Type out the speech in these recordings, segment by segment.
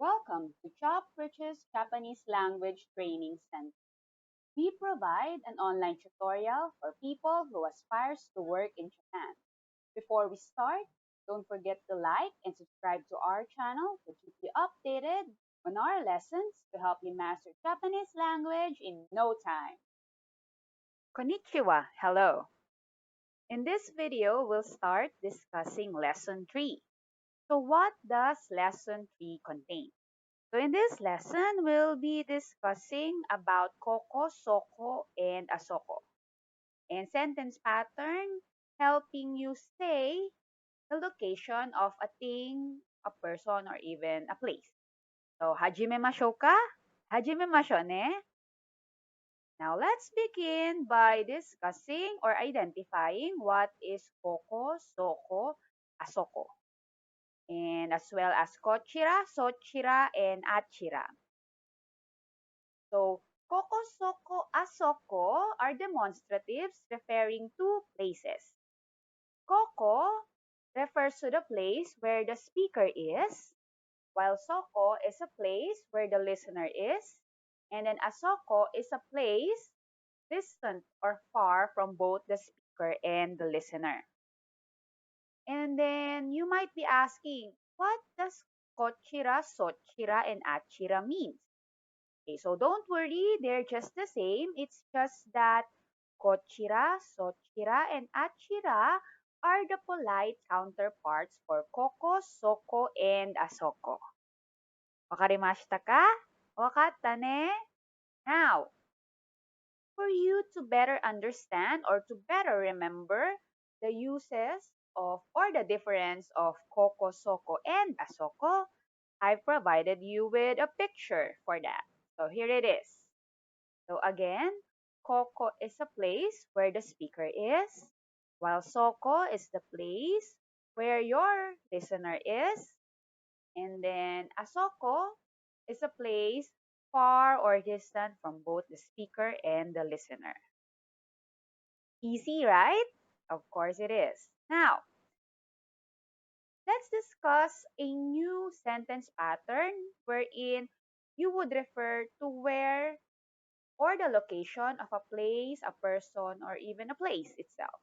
Welcome to Chop Rich's Japanese Language Training Center. We provide an online tutorial for people who aspires to work in Japan. Before we start, don't forget to like and subscribe to our channel to keep you updated on our lessons to help you master Japanese language in no time. Konnichiwa, hello. In this video, we'll start discussing Lesson 3. So what does Lesson 3 contain? So in this lesson, we'll be discussing about koko, soko, and asoko. And sentence pattern, helping you say the location of a thing, a person, or even a place. So, hajime mashou ka? Hajime mashou ne? Now, let's begin by discussing or identifying what is koko, soko, asoko, and as well as kochira, sochira, and achira. So, koko, soko, asoko are demonstratives referring to places. Koko refers to the place where the speaker is, while soko is a place where the listener is, and then asoko is a place distant or far from both the speaker and the listener. And then you might be asking, what does kochira, sochira, and achira mean? Okay, so don't worry, they're just the same. It's just that kochira, sochira, and achira are the polite counterparts for koko, soko, and asoko. Wakarimashita ka? Wakatta ne? Now, for you to better understand or to better remember the uses of or the difference of koko, soko, and asoko, I've provided you with a picture for that. So here it is. So again, koko is a place where the speaker is, while soko is the place where your listener is, and then asoko is a place far or distant from both the speaker and the listener. Easy, right? Of course it is. Now, let's discuss a new sentence pattern wherein you would refer to where or the location of a place, a person, or even a place itself.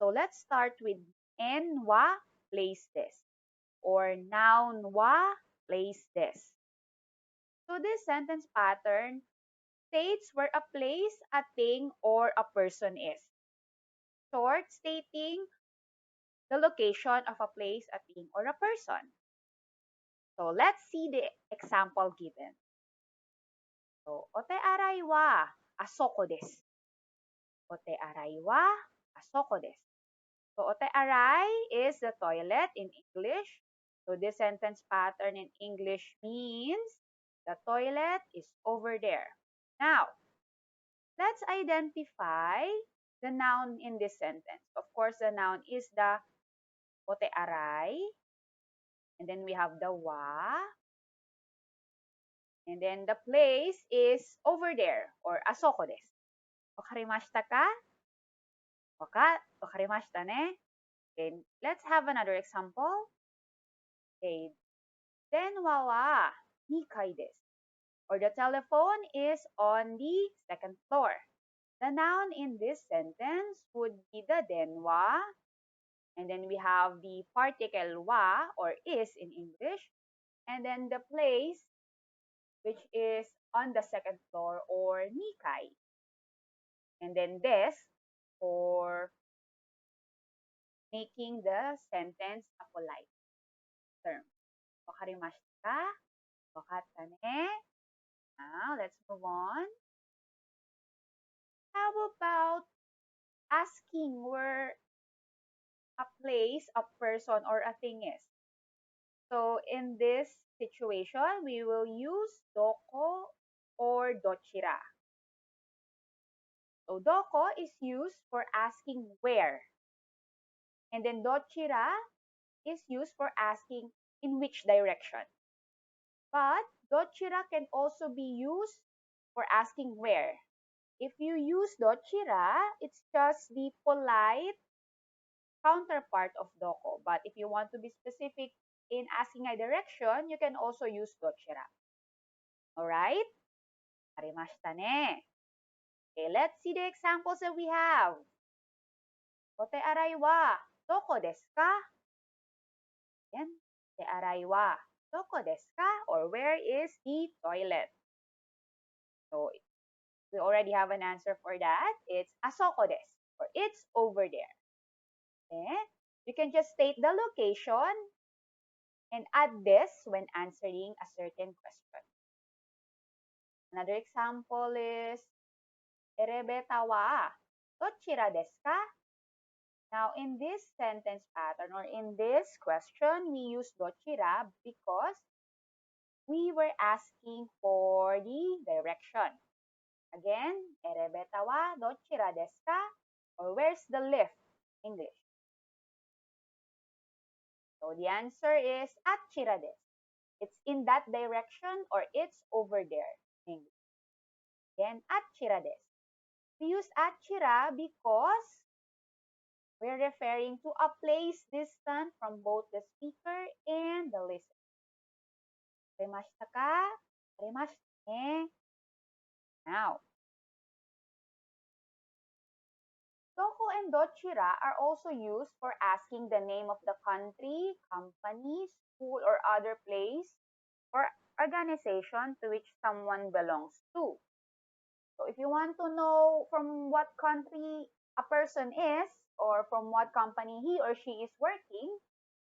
So let's start with N wa place this or noun wa place this. So this sentence pattern states where a place, a thing, or a person is. Short, stating the location of a place, a thing, or a person. So let's see the example given. So, ote arai wa asoko desu. Ote arai wa asoko desu. So, ote arai is the toilet in English. So, this sentence pattern in English means the toilet is over there. Now, let's identify the noun in this sentence. Of course, the noun is the ote arai. And then we have the wa. And then the place is over there or asoko desu. Wakarimashita ka? Wakarimashita ne? Okay, let's have another example. Okay, denwa wa 2階です. Or the telephone is on the second floor. The noun in this sentence would be the denwa. And then we have the particle wa or is in English. And then the place which is on the second floor or 2階. And then this for making the sentence a polite term. Wakarimashita ka? Wakatta ne? Now, let's move on. How about asking where a place, a person, or a thing is? So, in this situation, we will use doko or dochira. So, doko is used for asking where. And then dochira is used for asking in which direction. But dochira can also be used for asking where. If you use dochira, it's just the polite counterpart of doko. But if you want to be specific, in asking a direction, you can also use dochira. Alright? Arimashita ne. Okay, let's see the examples that we have. Ote arai wa doko desu ka? Yan. Ote arai wa doko desu ka? Or where is the toilet? So, we already have an answer for that. It's asoko desu, or it's over there. Okay? You can just state the location and add this when answering a certain question. Another example is, erebeta wa dochira desu ka? Now, in this sentence pattern or in this question, we use dochira because we were asking for the direction. Again, erebeta wa dochira desu ka? Or where's the lift? English. So the answer is achira desu. It's in that direction or it's over there. English. Again, achira desu. We use achira because we're referring to a place distant from both the speaker and the listener. Arimashita ka? Arimashita ne. Now, doko and dochira are also used for asking the name of the country, company, school, or other place or organization to which someone belongs to. So if you want to know from what country a person is or from what company he or she is working,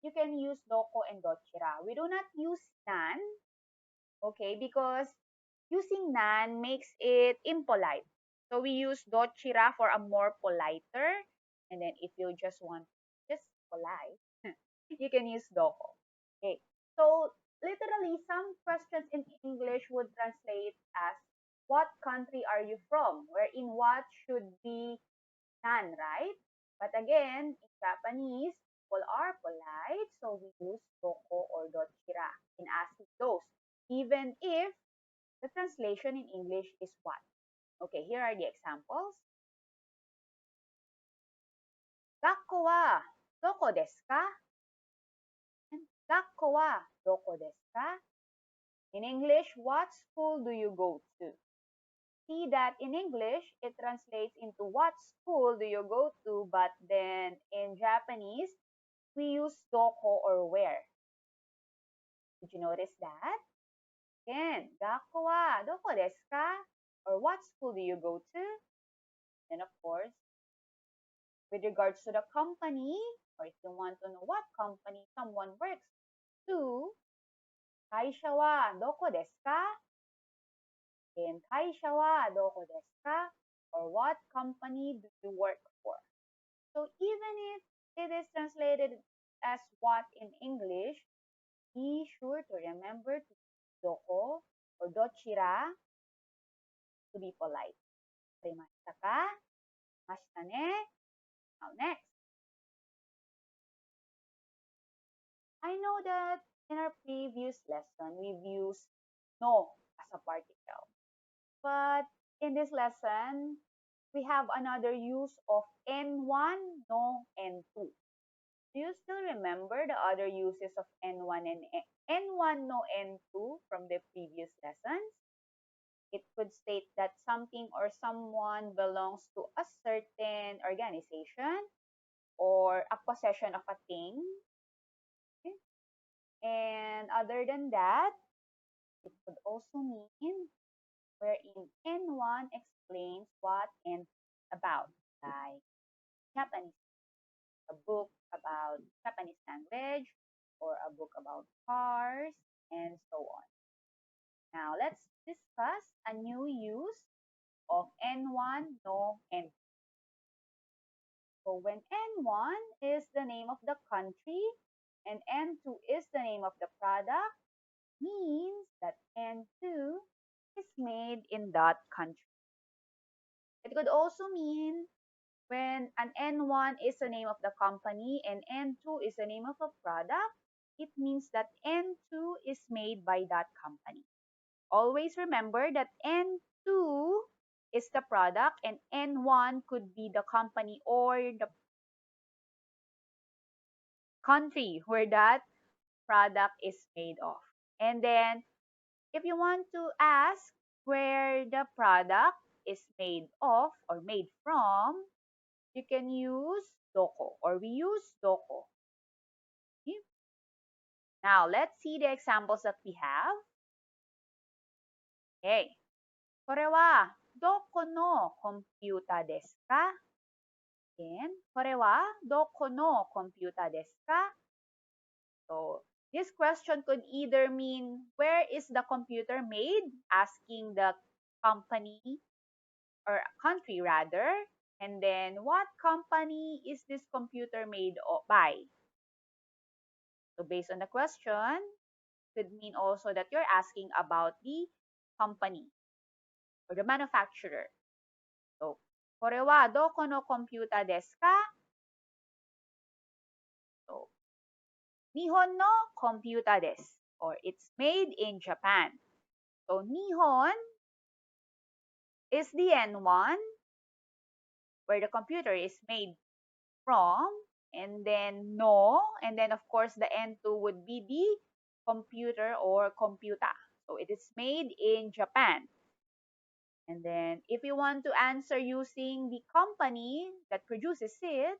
you can use doko and dochira. We do not use nan, okay, because using nan makes it impolite. So we use dochira for a more politer, and then if you just want just polite, you can use doko. Okay, so literally some questions in English would translate as what country are you from? Wherein what should be nan, right? But again, in Japanese, people are polite, so we use doko or dochira in asking those, even if the translation in English is what? Okay, here are the examples. Gakko wa doko desu ka? Gakko wa doko desu ka? In English, what school do you go to? See that in English, it translates into what school do you go to, but then in Japanese, we use doko or where. Did you notice that? Again, gakko wa doko desu ka? Or what school do you go to? And of course, with regards to the company, or if you want to know what company someone works to, kaisha wa doko desu ka? And kaisha wa doko desu ka? Or what company do you work for? So even if it is translated as what in English, be sure to remember to use doko or dochira to be polite. Arimashita ka? Arimashita ne? Now next. I know that in our previous lesson, we've used no as a particle. But in this lesson, we have another use of N1, no, N2. Do you still remember the other uses of N1 and N1, no, N2 from the previous lessons? It could state that something or someone belongs to a certain organization or a possession of a thing. Okay? And other than that, it could also mean wherein N1 explains what N about, like Japanese, a book about Japanese language, or a book about cars, and so on. Now, let's discuss a new use of N1, no, N2. So, when N1 is the name of the country and N2 is the name of the product, means that N2 is made in that country. It could also mean when an N1 is the name of the company and N2 is the name of a product, it means that N2 is made by that company. Always remember that N2 is the product and N1 could be the company or the country where that product is made of. And then, if you want to ask where the product is made of or made from, you can use doko or we use doko. Okay? Now, let's see the examples that we have. Okay. これはどこのコンピューターですか? Again, これはどこのコンピューターですか? So, this question could either mean where is the computer made, asking the company or country rather, and then what company is this computer made by? So, based on the question, could mean also that you're asking about the company or the manufacturer. So, これはどこのコンピューターですか? So, 日本のコンピューターです or it's made in Japan. So, 日本 is the N1 where the computer is made from, and then no, and then of course the N2 would be the computer or computa. So, it is made in Japan. And then, if you want to answer using the company that produces it,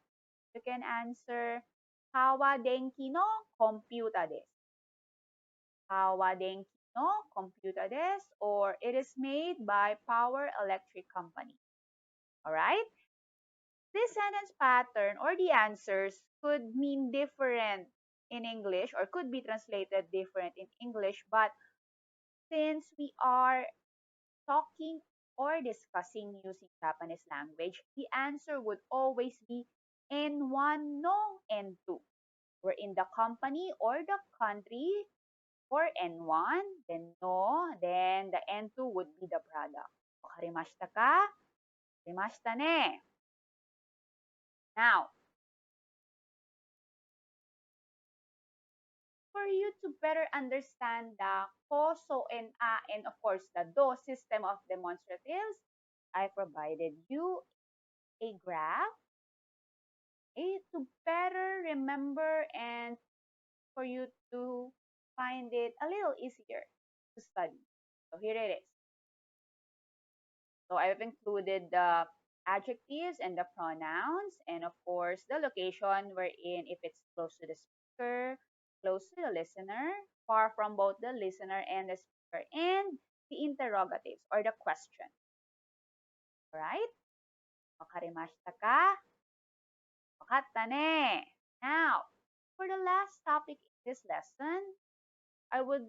you can answer Hawa Denki no Computa desu. Hawa Denki no Computa desu, or it is made by Power Electric Company. Alright? This sentence pattern or the answers could mean different in English or could be translated different in English, but since we are talking or discussing using Japanese language, the answer would always be N1 no N2. We're in the company or the country for N1, then no, then the N2 would be the product. Wakarimashita ka? Wakarimashita ne. Now, for you to better understand the ko, so, and a, and of course the do system of demonstratives, I provided you a graph to better remember and for you to find it a little easier to study. So here it is. So I've included the adjectives and the pronouns, and of course the location wherein if it's close to the speaker, close to the listener, far from both the listener and the speaker, and the interrogatives or the question. Alright? Wakarimashita ka? Wakatta ne. Now, for the last topic in this lesson, I would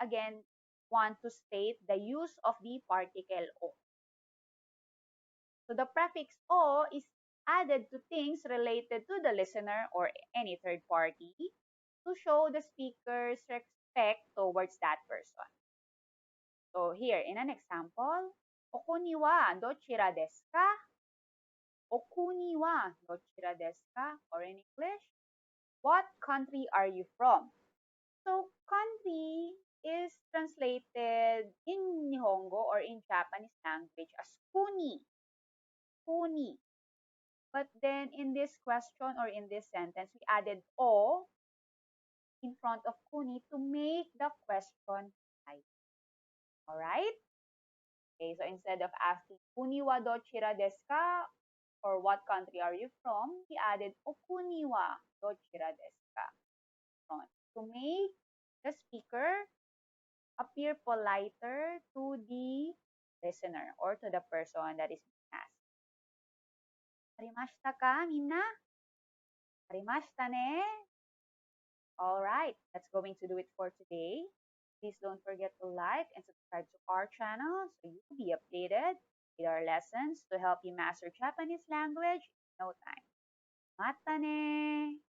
again want to state the use of the particle o. So the prefix o is added to things related to the listener or any third party to show the speaker's respect towards that person. So here, in an example, Okuni wa dochira desu ka? Okuni wa dochira desu ka? Or in English, what country are you from? So, country is translated in Nihongo or in Japanese language as kuni. Kuni. But then in this question or in this sentence, we added o in front of kuni to make the question right. Alright? Okay, so instead of asking kuni wa dochira desu ka? Or what country are you from? We added okuni wa dochira desu ka? To make the speaker appear politer to the listener or to the person that is being asked. Arimashita ka, minna? Arimashita ne? Alright, that's going to do it for today. Please don't forget to like and subscribe to our channel so you'll be updated with our lessons to help you master Japanese language in no time. Mata ne!